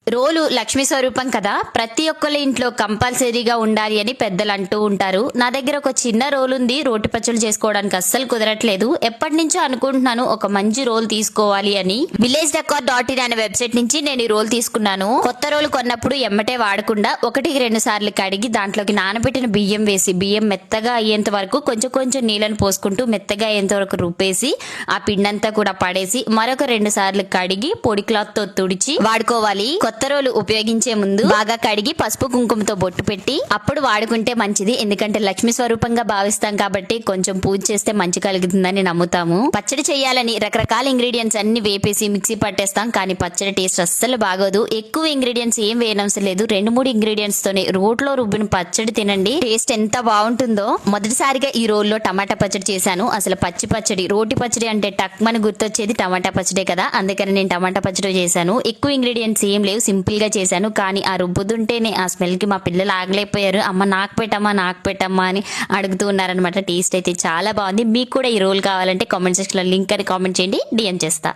రోలు లక్ష్మీ స్వరూపం కదా, ప్రతి ఒక్కళ్ళ ఇంట్లో కంపల్సరీగా ఉండాలి అని పెద్దలు అంటూ ఉంటారు. నా దగ్గర ఒక చిన్న రోల్ ఉంది, రోటి పచ్చళ్ళు చేసుకోవడానికి అస్సలు కుదరట్లేదు. ఎప్పటి నుంచో అనుకుంటున్నాను ఒక మంచి రోల్ తీసుకోవాలి అని. villageDecor.in అనే వెబ్సైట్ నుంచి నేను ఈ రోల్ తీసుకున్నాను. కొత్త రోల్ కొన్నప్పుడు ఎమ్మటే వాడకుండా 1-2 సార్లు కడిగి దాంట్లోకి నానబెట్టిన బియ్యం వేసి, బియ్యం మెత్తగా అయ్యేంత వరకు కొంచెం కొంచెం నీళ్ళని పోసుకుంటూ మెత్తగా అయ్యేంత వరకు రుబ్బేసి ఆ పిండంతా కూడా పడేసి మరొక 2 సార్లు కడిగి పొడి క్లాత్ తో తుడిచి వాడుకోవాలి. కొత్త రోలు ఉపయోగించే ముందు బాగా కడిగి పసుపు కుంకుమతో బొట్టు పెట్టి అప్పుడు వాడుకుంటే మంచిది. ఎందుకంటే లక్ష్మీ స్వరూపంగా భావిస్తాం కాబట్టి కొంచెం పూజ చేస్తే మంచి కలుగుతుందని నమ్ముతాము. పచ్చడి చేయాలని రకరకాల ఇంగ్రీడియంట్స్ అన్ని వేపేసి మిక్సీ పట్టేస్తాం, కానీ పచ్చడి టేస్ట్ అస్సలు బాగోదు. ఎక్కువ ఇంగ్రీడియంట్స్ ఏం వేయనవసరం లేదు, 2-3 ఇంగ్రీడియంట్స్ తోనే రోట్లో రుబ్బిన పచ్చడి తినండి, టేస్ట్ ఎంత బాగుంటుందో. మొదటిసారిగా ఈ రోల్లో టమాటా పచ్చడి చేశాను. అసలు పచ్చి పచ్చడి, రోటి పచ్చడి అంటే టక్మని గుర్తొచ్చేది టమాటా పచ్చడే కదా, అందుకని నేను టమాటా పచ్చడి చేశాను. ఎక్కువ ఇంగ్రీడియంట్స్ ఏం లేవు, సింపుల్ గా చేశాను. కానీ ఆ రుబ్బుతుంటేనే ఆ స్మెల్ కి మా పిల్లలు ఆగలేకపోయారు. అమ్మ నాకు పెట్టమ్మా అని అడుగుతూ ఉన్నారనమాట. టేస్ట్ అయితే చాలా బాగుంది. మీకు కూడా ఈ రోల్ కావాలంటే కామెంట్ సెక్షన్ లో లింక్ అని కామెంట్ చేయండి, డిఎం చేస్తా.